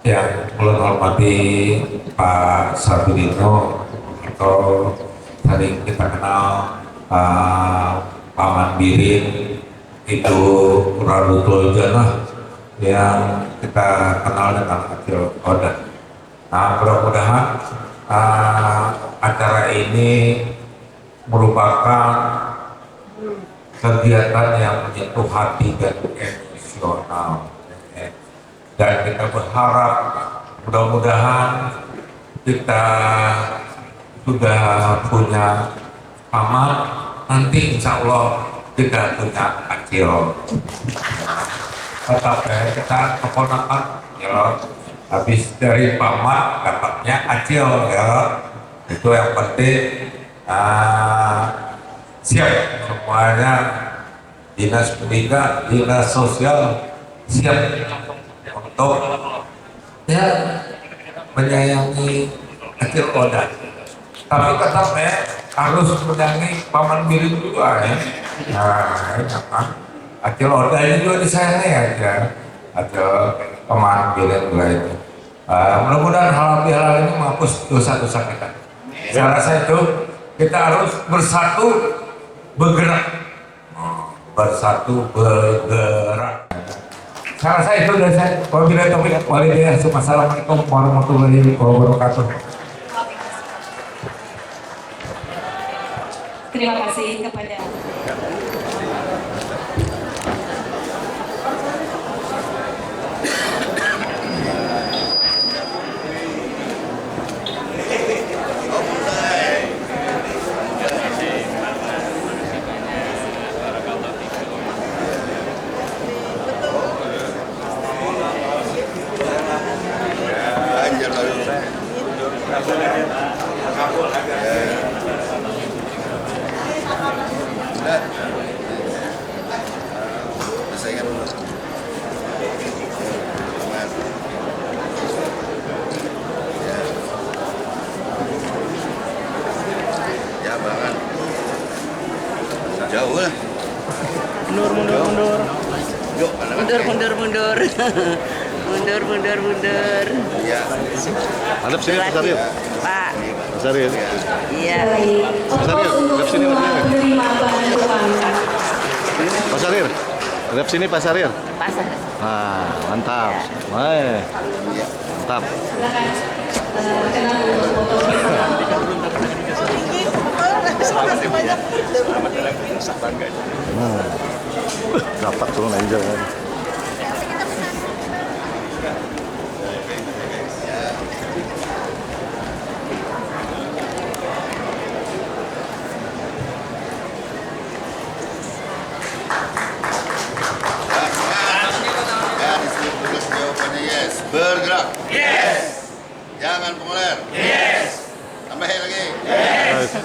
Yang ulun hormati Pak Sabirino atau tadi kita kenal Paman Birin itu Radutul Jannah yang kita kenal dengan Akil Oda. Nah, mudah-mudahan acara ini merupakan kegiatan yang menyentuh hati dan emosional, dan kita berharap mudah-mudahan kita sudah punya paman, nanti insya Allah kita punya Acil. Tetap kita keponakan ya, habis dari paman dapatnya Acil ya, itu yang penting. Siap semuanya, dinas pendidikan, dinas sosial siap untuk ya menyayangi Acil Oda, tapi tetap harus menyayangi Paman Birin juga ya. Nah, ini kan Acil Oda ini juga disayangi aja, Acil Paman Birin juga itu. Mudah-mudahan halal ini menghapus dosa-dosa kita. Saya rasa itu kita harus bersatu bergerak, Saya rasa itu dari saya. Wabillahi taufiq wal hidayah. Wassalamualaikum warahmatullahi wabarakatuh. Terima kasih kepada jauh lah. Mundur. Yuk, Mundur. Mundur. ya. Hadap sini Pak Saril. Pak. Pak Saril. Iya. Pak Saril, hadap sini Pak Saril. Pak Saril. Hadap sini Pak Saril. Pasar. Nah, mantap. Mantap. Dapat turun aja kan. Ya, disuruh tugas jawabannya yes. Bergerak. Yes. Jangan pengoler. Yes. Tambahin lagi. Yes.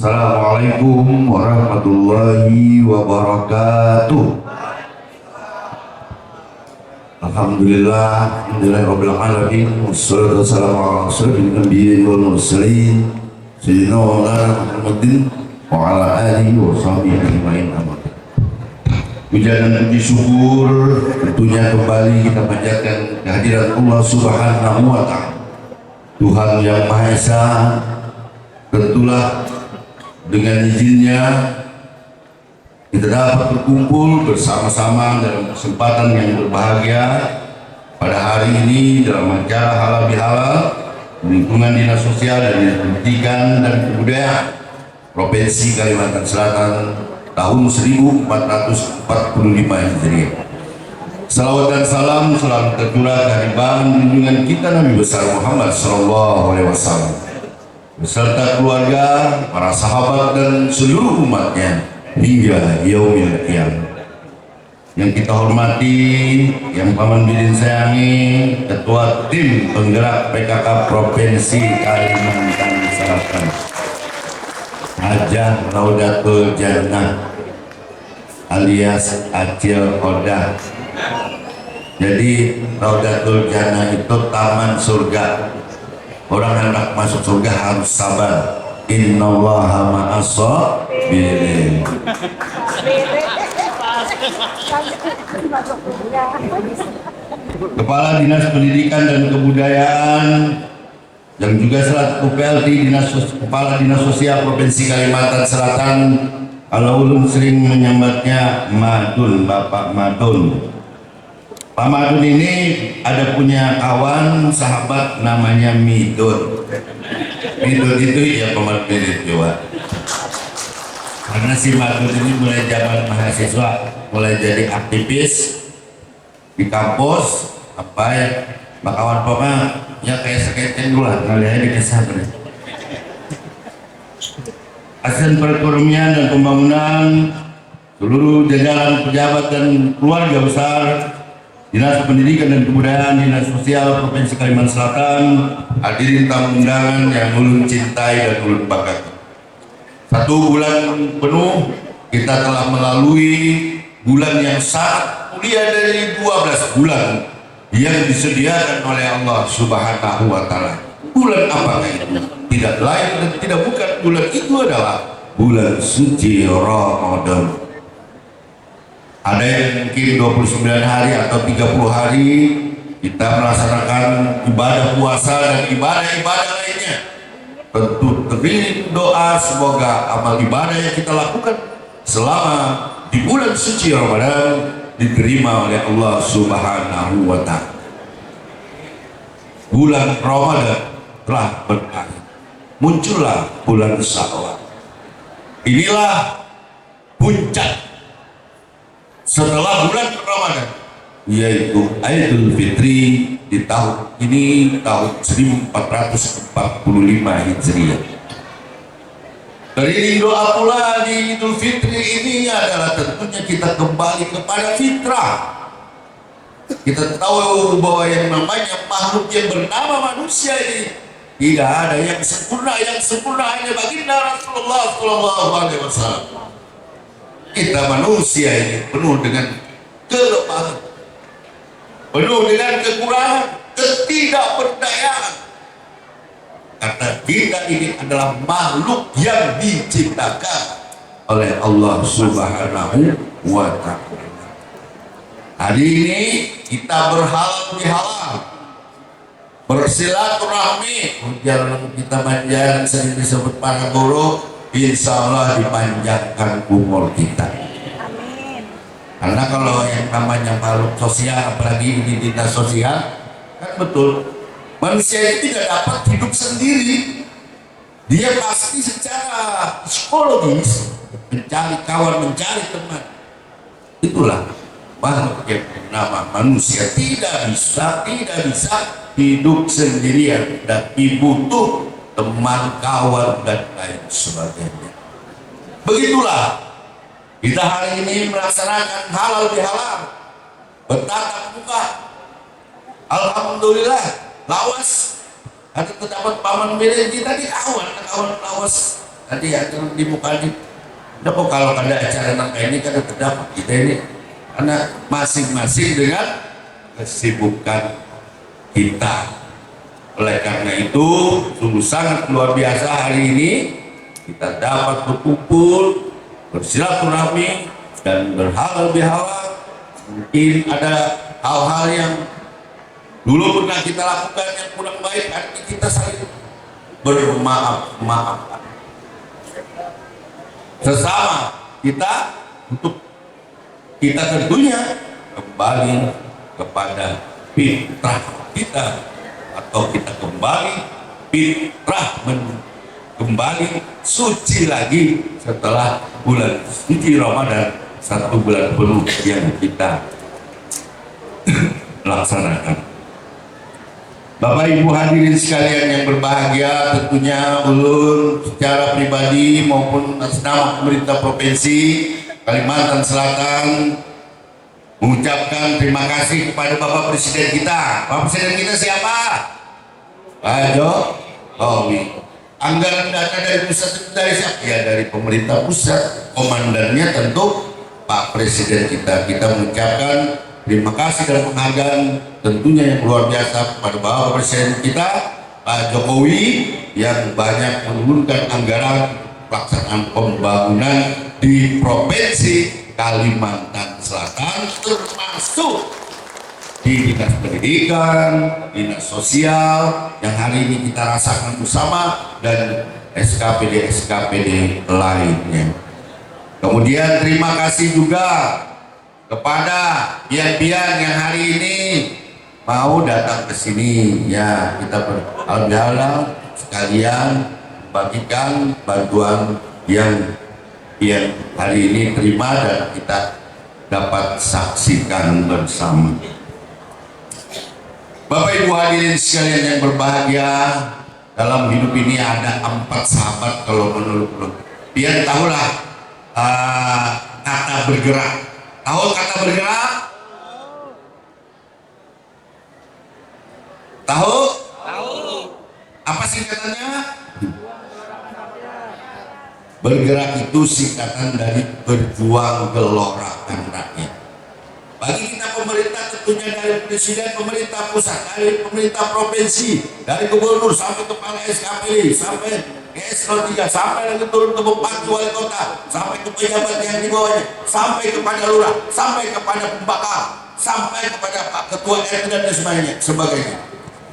Assalamualaikum warahmatullahi wabarakatuh. Alhamdulillah, alhamdulillahirabbil alamin, wassalatu wassalamu ala asyrofil anbiya'i wal mursalin, sayyidina wa maulana Muhammadin wa ala alihi wa sahbihi ajmain. Puja dan puji syukur tentunya kembali kita panjatkan kehadiran Allah Subhanahu wa Ta'ala, Tuhan yang Maha Esa. Tentulah dengan izinnya kita dapat berkumpul bersama-sama dalam kesempatan yang berbahagia pada hari ini dalam acara halal bihalal lingkungan dinas sosial dan dinas pendidikan dan kebudayaan Provinsi Kalimantan Selatan tahun 1445 Hijriah. Salawat dan salam selalu tercurah dari bahan junjungan kita Nabi besar Muhammad SAW beserta keluarga, para sahabat dan seluruh umatnya hingga yaumil qiyamah. Yang kita hormati, yang Paman Birin sayangi, Ketua Tim Penggerak PKK Provinsi Kalimantan Selatan, Hajah Raudatul Jannah alias Acil Oda. Jadi Raudatul Jannah itu taman surga. Orang yang hendak masuk surga harus sabar. Innallaha ma'as-sabirin. Kepala Dinas Pendidikan dan Kebudayaan yang juga selaku PLT Kepala Dinas Sosial Provinsi Kalimantan Selatan, kalau ulun sering menyambatnya Madun, Bapak Madun. Pak Madun ini ada punya kawan sahabat namanya Midun. Midun itu ya pemain mirip juga. Karena si Madun ini mulai zaman mahasiswa, mulai jadi aktivis di kampus, apa ya, kawan pokoknya ya kayak seketen dulu lah, kali aja dikesah. Asisten Perekonomian dan Pembangunan, seluruh jajaran pejabat dan keluarga besar Dinas Pendidikan dan Kebudayaan Dinas Sosial Provinsi Kalimantan Selatan, hadirin tamu undangan yang ulun cintai dan ulun banggakan. 1 bulan penuh kita telah melalui bulan yang sangat mulia dari 12 bulan yang disediakan oleh Allah Subhanahu wa Ta'ala. Bulan apakah itu? Tidak lain dan tidak bukan, bulan itu adalah bulan suci Ramadan. Ada yang mungkin 29 hari atau 30 hari kita melaksanakan ibadah puasa dan ibadah-ibadah lainnya. Tentu terdiri doa semoga amal ibadah yang kita lakukan selama di bulan suci Ramadan diterima oleh Allah Subhanahu wa Ta'ala. Bulan Ramadan telah berakhir, muncullah bulan Syawal. Inilah puncak setelah bulan Ramadan, yaitu Idul Fitri di tahun ini, tahun 1445 Hijriah. Dari doa pula di Idul Fitri ini adalah tentunya kita kembali kepada fitrah. Kita tahu bahwa yang namanya makhluk yang bernama manusia ini tidak ada yang sempurna hanya baginda Rasulullah SAW. Kita manusia ini penuh dengan kelemahan, penuh dengan kekurangan, ketidakberdayaan. Karena kita ini adalah makhluk yang diciptakan oleh Allah Subhanahu wa Ta'ala. Hari ini kita berhalal bihalal, bersilaturahmi, jalan kita panjang sering disebut para guru, insya Allah dipanjangkan umur kita. Amin. Karena kalau yang namanya makhluk sosial, apalagi di dinas sosial, kan betul manusia itu tidak dapat hidup sendiri. Dia pasti secara psikologis mencari kawan, mencari teman. Itulah makhluk yang bernama manusia, tidak bisa hidup sendirian dan butuh teman, kawan, dan lain sebagainya. Begitulah kita hari ini melaksanakan halal bihalal, bertatap muka. Alhamdulillah, lawas ada terdapat paman beda kita di kawan lawas tadi ada di muka ini. Kenapa kalau ada acara nangka ini kan terdapat kita ini, karena masing-masing dengan kesibukan kita. Oleh karena itu sungguh sangat luar biasa hari ini kita dapat berkumpul, bersilaturahmi dan berhalal bihalal. Mungkin ada hal-hal yang dulu pernah kita lakukan yang kurang baik, hari ini kita saling bermaaf-maafan sesama kita, untuk kita tentunya kembali kepada fitrah kita, atau kita kembali fitrah kembali suci lagi setelah bulan suci Ramadan, 1 bulan penuh yang kita laksanakan. Bapak Ibu hadirin sekalian yang berbahagia, tentunya ulun secara pribadi maupun atas nama pemerintah Provinsi Kalimantan Selatan mengucapkan terima kasih kepada Bapak Presiden kita. Bapak Presiden kita siapa? Pak Jokowi. Anggaran dana dari pusat itu dari siapa? Ya dari pemerintah pusat. Komandannya tentu Pak Presiden kita. Kita mengucapkan terima kasih dan penghargaan tentunya yang luar biasa kepada Bapak Presiden kita, Pak Jokowi, yang banyak menurunkan anggaran pelaksanaan pembangunan di Provinsi Kalimantan Selatan, termasuk di Dinas Pendidikan, Dinas Sosial yang hari ini kita rasakan bersama, dan SKPD-SKPD lainnya. Kemudian terima kasih juga kepada pian-pian yang hari ini mau datang ke sini. Ya, kita alhamdulillah sekalian bagikan bantuan yang hari ini terima dan kita dapat saksikan bersama. Bapak Ibu hadirin sekalian yang berbahagia, dalam hidup ini ada 4 sahabat kalau menurut pian tahulah kata bergerak. Tahu kata bergerak? Tahu? Apa singkatannya? Bergerak itu singkatan dari berjuang gelorkan rakyat. Bagi kita pemerintah tentunya dari presiden, pemerintah pusat, dari pemerintah provinsi, dari gubernur sampai kepala SKPD, sampai ke eselon 3, sampai lagi turun ke bupati wali kota, sampai ke pejabat yang di bawahnya, sampai kepada lurah, sampai kepada pembakar, sampai kepada Pak Ketua RT dan sebagainya.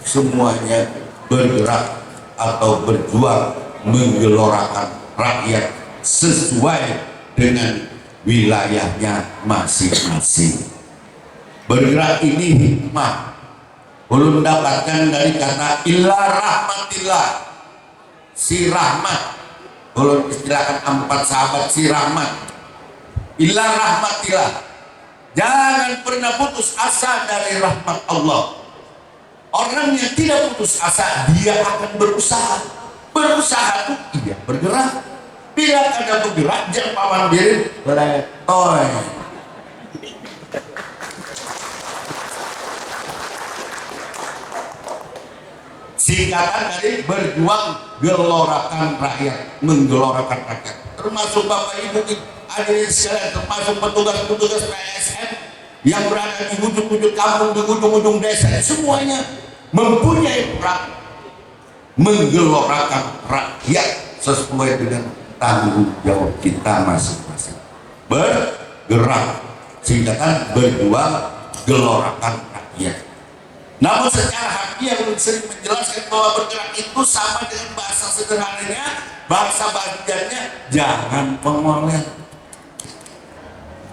Semuanya bergerak atau berjuang menggelorakan rakyat sesuai dengan wilayahnya masing-masing. Bergerak ini hikmah belum dapatkan dari kata illa rahmatillah, si rahmat. Kalau istilahkan 4 sahabat si rahmat, illa rahmatillah. Jangan pernah putus asa dari rahmat Allah. Orang yang tidak putus asa, dia akan berusaha. Berusaha itu dia bergerak. Bila ada bergerak, jangan paman diri letoy. Singkatan dari berjuang gelorakan rakyat, menggelorakan rakyat. Termasuk Bapak Ibu hadirin sekalian, termasuk petugas-petugas PSN yang berada di ujung-ujung kampung, di ujung-ujung desa, semuanya mempunyai peran menggelorakan rakyat sesuai dengan tanggung jawab kita masing-masing. Bergerak, singkatan berjuang gelorakan rakyat. Namun secara harfiah belum sering menjelaskan bahwa bergerak itu sama dengan bahasa sederhananya, bahasa bagiannya jangan pengoler.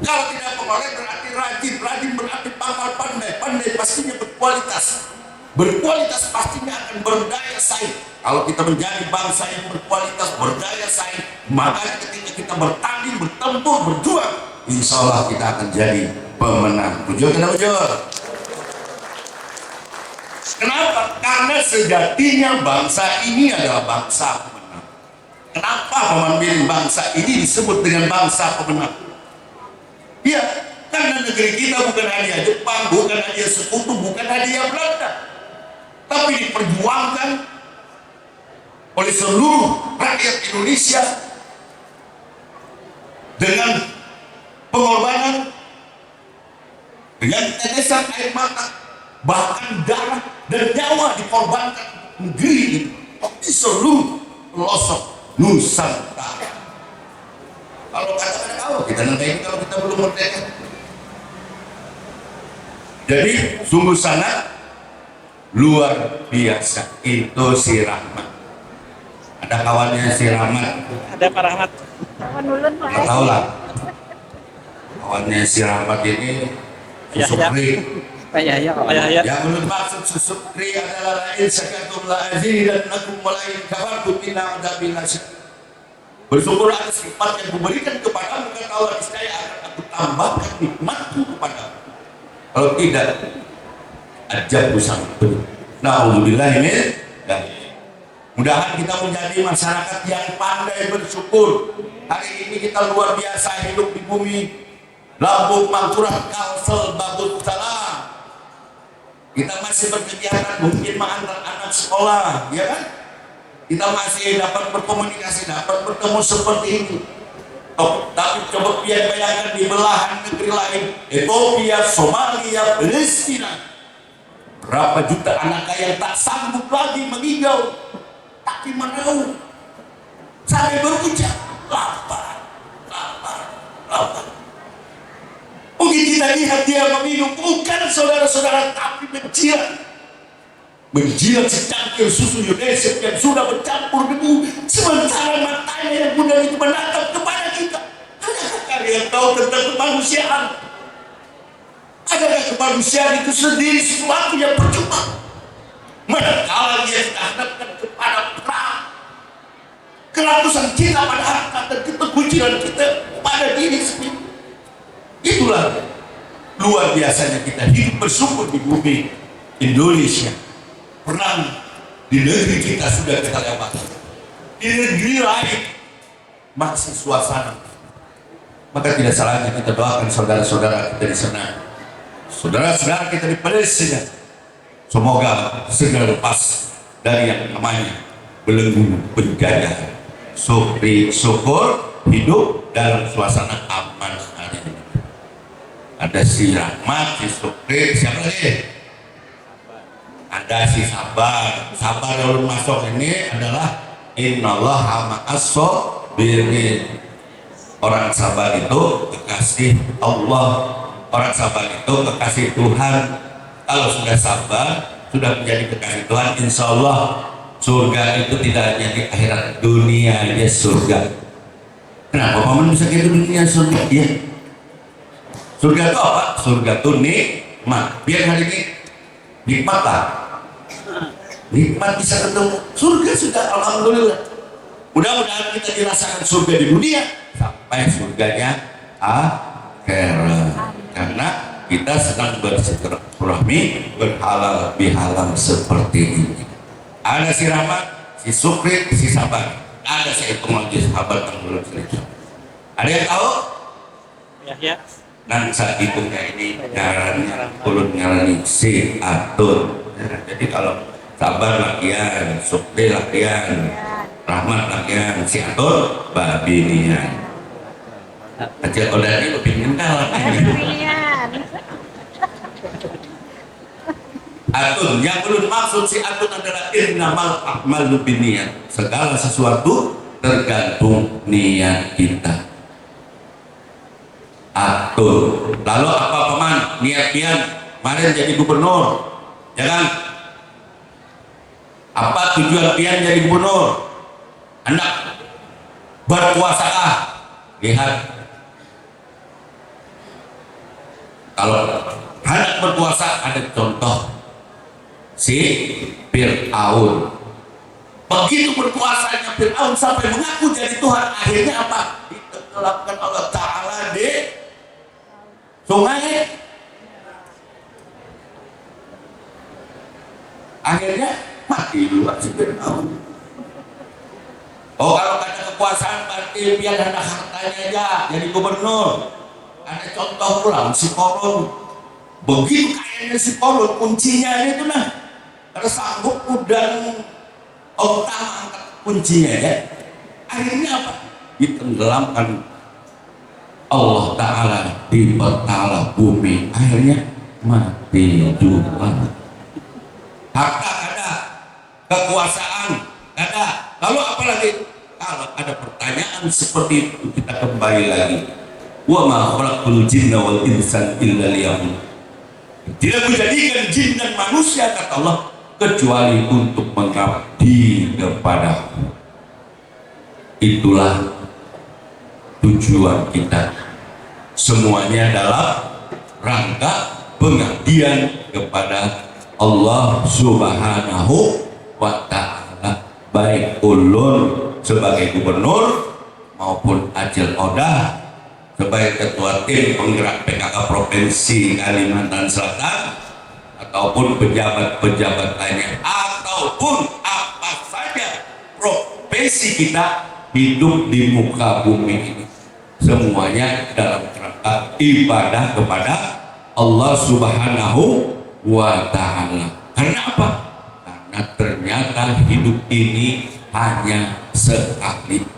Kalau tidak pengoler berarti rajin, rajin berarti pangkal pandai, pandai pastinya berkualitas. Berkualitas pastinya akan berdaya saing. Kalau kita menjadi bangsa yang berkualitas, berdaya saing, maka ketika kita bertanding, bertempur, berjuang, insya Allah kita akan jadi pemenang. Tujuh kita tujuh. Kenapa? Karena sejatinya bangsa ini adalah bangsa pemenang. Kenapa memilih bangsa ini disebut dengan bangsa pemenang? Ya, karena negeri kita bukan hanya Jepang, bukan hanya sekutu, bukan hanya Belanda, tapi diperjuangkan oleh seluruh rakyat Indonesia dengan pengorbanan, dengan tetesan air mata, bahkan darah dan nyawa dikorbankan negeri ini di seluruh pelosok Nusantara. Kalau kata-kata kalau kita nanti kalau kita belum merdeka. Jadi sungguh sangat luar biasa itu si Rahmat. Ada kawannya si Rahmat. Ada Pak Rahmat. Nggak tahu lah. Kawannya si Rahmat ini Susukri. Pak Yahya. Pak Yahya. Yang menurut maksud Susukri adalah lain sakatum la azidannakum wa lain kafartum inna adabi lasyadid. Bersyukur atas nikmat yang kuberikan kepadamu, kata Allah, niscaya akan aku tambahkan nikmatku kepadamu. Kalau tidak, ajab usang penuh. Na'udzubillah ini. Mudahan kita menjadi masyarakat yang pandai bersyukur. Hari ini kita luar biasa hidup di bumi Lambung Mangkurat Kalsel Babut Salam. Kita masih berkegiatan mungkin mengantar anak sekolah, ya kan? Kita masih dapat berkomunikasi, dapat bertemu seperti ini. Tapi coba bayangkan di belahan negeri lain, Ethiopia, Somalia, Palestina, berapa juta anak yang tak sanggup lagi mengigau, tapi menahu sampai berucap lapar, lapar, lapar. Mungkin kita lihat dia meminum, bukan saudara-saudara, tapi menjilat secangkir susu Yonesa yang sudah bercampur debu, sementara matanya yang bunda itu menatap kepada kita. Adakah kalian tahu tentang kemanusiaan? Adakah kemanusiaan itu sendiri sesuatu yang percuma? Manakala dia kita hadapkan kepada perang, keratusan kita pada harta dan keterkuncian kita pada diri sendiri. Itulah luar biasanya kita hidup bersyukur di bumi Indonesia. Perang di negeri kita sudah kita lewati, di negeri lain masih suasana. Maka tidak salahnya kita doakan saudara-saudara kita di sana, saudara-saudara kita di Palestina, semoga segera lepas dari yang namanya belenggu penjajah. Syukur hidup dalam suasana aman hari ini. Ada si Rahmat, si Syukri, siapa lagi? Ada si Sabar. Sabar yang masuk ini adalah innallaha ma'as-sabirin. Orang sabar itu kekasih Allah. Orang sabar itu kekasih Tuhan. Kalau sudah sabar, sudah menjadi kekasih Tuhan, insya Allah surga itu tidak hanya di akhirat, dunia aja surga. Kenapa paman bisa gitu dunia surga? Ya. Surga itu apa? Surga itu nikmat. Biar hari ini nikmat lah. Nikmat bisa ketemu surga sudah, alhamdulillah. Mudah-mudahan kita dirasakan surga di dunia sampai surganya akhirat. Karena kita sedang bersilaturahmi, berhalal bihalal seperti ini. Ada si Rahmat, si Syukri, si Sabar. Ada si hitung lagi sahabat yang belum selesai. Ada yang tahu? Ya. Dan saat hitungnya ini ngarannya, ulun ngarani si atur. Jadi kalau Sabar lakian, Syukri lakian, Rahmat lakian, si atur babinian. Kecil udah ini pingin kalah. Atun, yang belum maksud si atun adalah innamal a'malu binniyat. Segala sesuatu tergantung niat kita. Atun. Lalu apa paman? Niat pian kemarin jadi gubernur, ya kan? Apa tujuan pian jadi gubernur? Hendak berkuasakah? Lihat. Kalau hendak berkuasa ada contoh. Si Fir'aun, begitu berkuasanya Fir'aun sampai mengaku jadi Tuhan, akhirnya apa? Ditenggelamkan Allah Ta'ala di sungai. Akhirnya mati dulu si Fir'aun. Oh, kalau ada kekuasaan berarti biar ada hartanya aja jadi gubernur. Ada contoh pulang si Korun, begitu kayaknya si Korun, kuncinya itu nah ada sanggup udang utama angkat kuncinya ya. Akhirnya apa? Ditenggelamkan Allah Ta'ala di petala bumi. Akhirnya mati juga. Harta ada, kekuasaan ada. Lalu apa lagi? Kalau ada pertanyaan seperti itu kita kembali lagi. Wa ma khalaqtul jinna wal insan illa liya'budun. Tidak menjadikan jin dan manusia kata Allah kecuali untuk mengabdi kepadaku. Itulah tujuan kita. Semuanya dalam rangka pengabdian kepada Allah Subhanahu wa Ta'ala. Baik ulun sebagai gubernur maupun Acil Odah sebagai ketua tim penggerak PKK Provinsi Kalimantan Selatan, ataupun pejabat-pejabat lainnya, ataupun apa saja profesi kita hidup di muka bumi ini, semuanya dalam rangka ibadah kepada Allah Subhanahu wa Ta'ala. Karena apa? Karena ternyata hidup ini hanya sekali.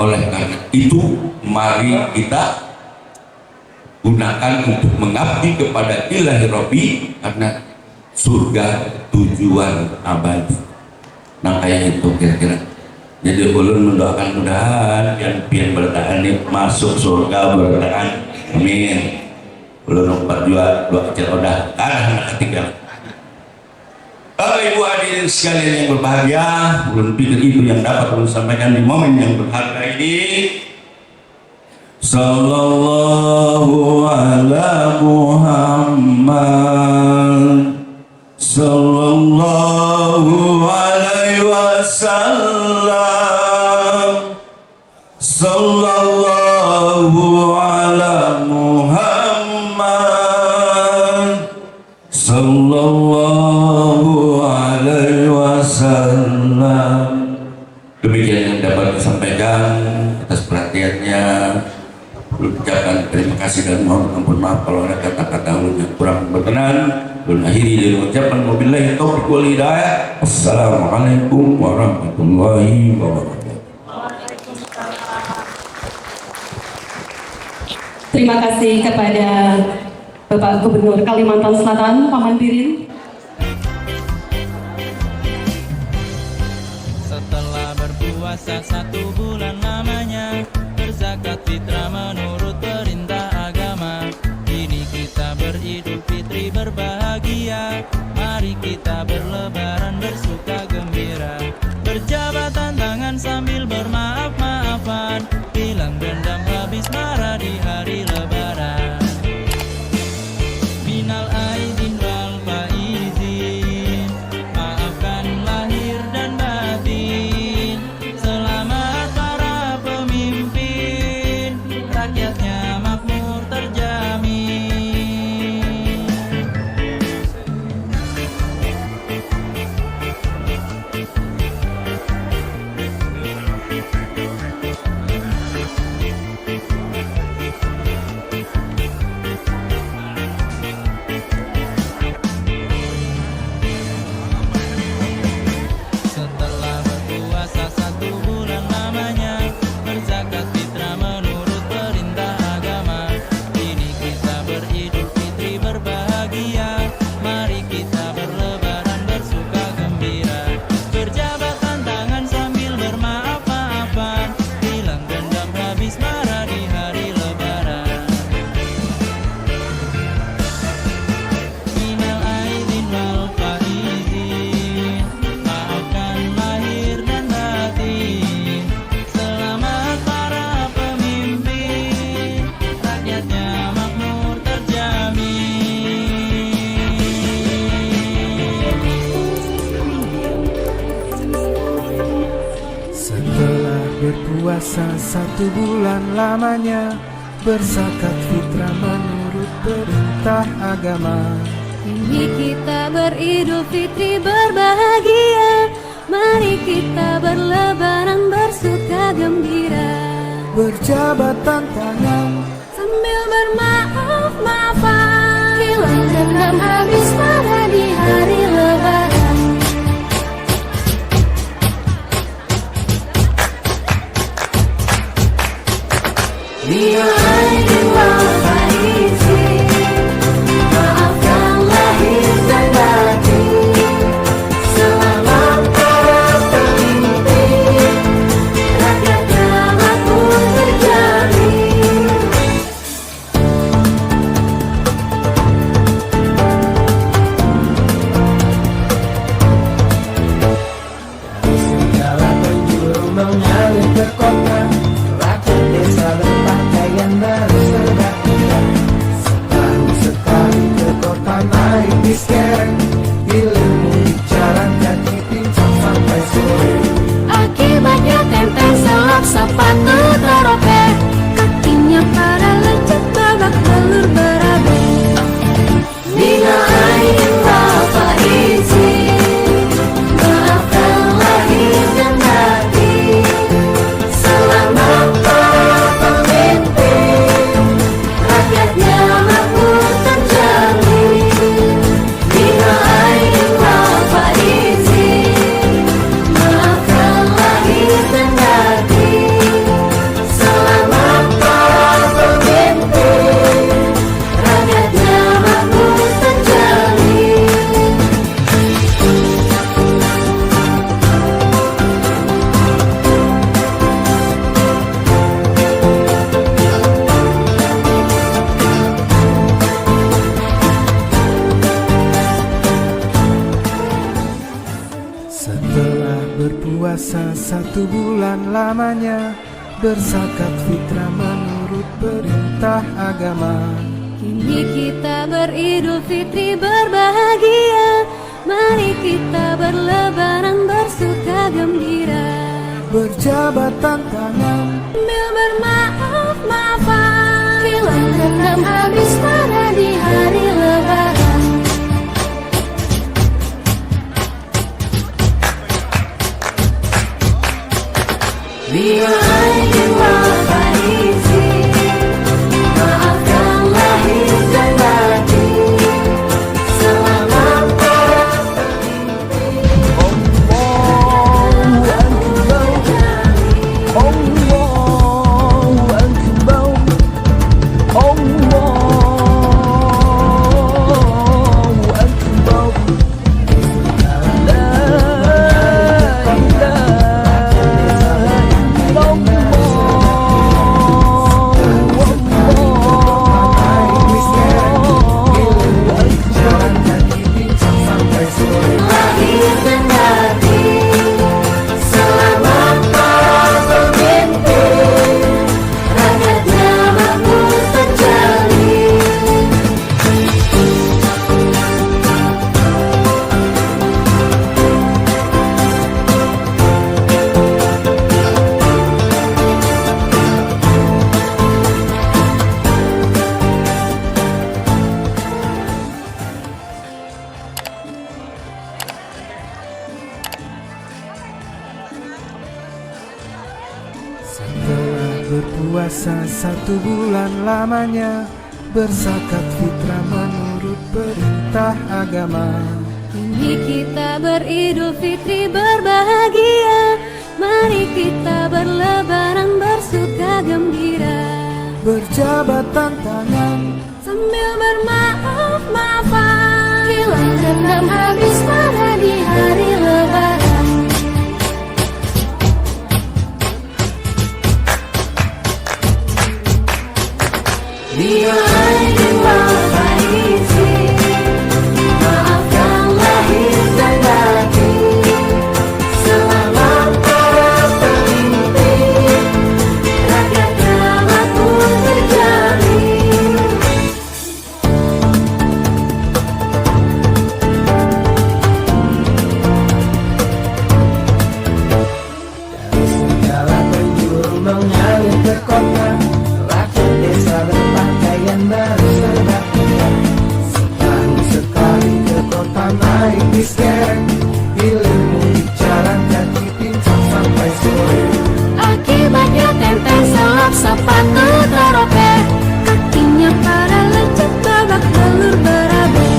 Oleh karena itu mari kita gunakan untuk mengabdi kepada Ilahi Rabbi, karena surga tujuan abadi. Nah kayak itu kira-kira. Jadi ulun mendoakan mudahan yang pian bertahan ini masuk surga bertahan. Amin. Ulun umpat juga dua kecil udah kalah ketinggalan. Ibu hadirin sekalian yang berbahagia, ulun pikir itu yang dapat ulun sampaikan di momen yang berharga ini. Sallallahu ala Muhammad, sallallahu alaihi wasallam, sallallahu ala Muhammad, sallallahu alaihi wasallam. Demikian yang dapat disampaikan. Atas perhatiannya ucapkan terima kasih dan mohon ampun maaf kalau ada kata-kata ulun yang kurang berkenan. Ulun akhiri dengan ucapan wabillahi taufiq wal hidayah. Assalamualaikum warahmatullahi wabarakatuh. Terima kasih kepada Bapak Gubernur Kalimantan Selatan, Pak Mandirin. Setelah berpuasa 1 bulan lamanya, berzakat fitrah menurut perintah agama. Kini kita beridul fitri berbahagia, mari kita berlebaran bersuka gembira. Berjabat tangan sambil bermaaf-maafan, hilang dendam habis marah di hari lebaran. Minal aidin wal faizin, maafkan lahir dan batin. Selamat para pemimpin, rakyatnya makmur terjamin. Setelah berpuasa 1 bulan lamanya, berzakat fitrah menurut perintah agama. Kini kita beridul fitri berbahagia, mari kita berlebaran bersuka gembira. Berjabatan tangan sambil bermaaf-maafan, hilang dendam habis marah di hari lebaran. Minal aidin wal faizin, maafkan lahir dan batin. Selamat para pemimpin, rakyatnya makmur terjamin. Setelah berpuasa 1 bulan lamanya, berzakat fitrah menurut perintah agama. Kini kita beridul fitri berbahagia, mari kita berlebaran bersuka gembira. Berjabatan tangan Sambil bermaaf-maafan, hilang dendam habis marah di hari lebaran. Minal aidin wal faizin, maafkan lahir dan batin. Selamat para pemimpin, rakyatnya makmur terjamin. segala penjuru mengalir ke kota, rakyat desa berpakaian baru serba indah. Setahun sekali ke kota naik bis kereng, ilmu jalan kaki pincang sampai sore. Akibatnya tenteng selap sepatu teropek, kakinya pada lecet babak belur berabe. Minal aidin wal faizin, maafkan lahir dan batin. Selamat para pemimpin, rakyatnya makmur terjamin. berpuasa 1 bulan lamanya, berzakat fitrah menurut perintah agama. Kini kita beridul fitri berbahagia, mari kita berlebaran bersuka gembira. Berjabat tangan, Sambil bermaaf-maafan, hilang dendam habis marah di hari lebaran. Bila aidin wal faizin, maafkan lahir dan batin. Selamat para lahir dan batin. Selamat para pemimpin, rakyatnya makmur terjalin. setelah berpuasa 1 bulan lamanya, berzakat fitrah menurut perintah agama. Kini kita beridul fitri berbahagia, mari kita berlebaran bersuka gembira. Berjabat tangan, Sambil bermaaf-maafan, hilang dendam habis marah di hari lebaran. Bila aidin wal faizin, maafkan lahir dan batin. Selamat para pemimpin, rakyatnya makmur terjalin. segala penjuru mengalir ke kota, rakyat desa berpakaian baru serba indah. Setahun sekali ke kota naik bis kerek, ilmu dijalankan di pincang sampai sore. Akibatnya tenteng selap sepatu teropek, kakinya pada lecet babak belur berabe.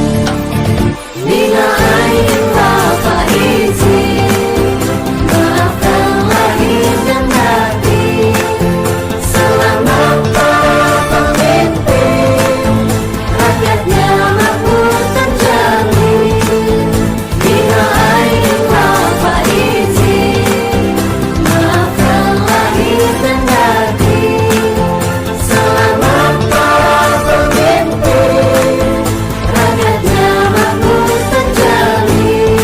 Bila aidin wal faizin, maafkan lahir dan batin. Selamat para pemimpin, rakyatnya makmur terjalin. Bila aidin wal faizin, maafkan lahir dan batin. Selamat para pemimpin, rakyatnya makmur terjalin.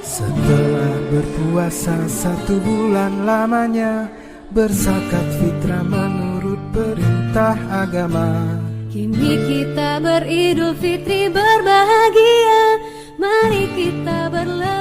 Setelah berpuasa 1 bulan lamanya, berzakat fitrah menurut perintah agama. Kini kita beridul fitri berbahagia, mari kita berlebaran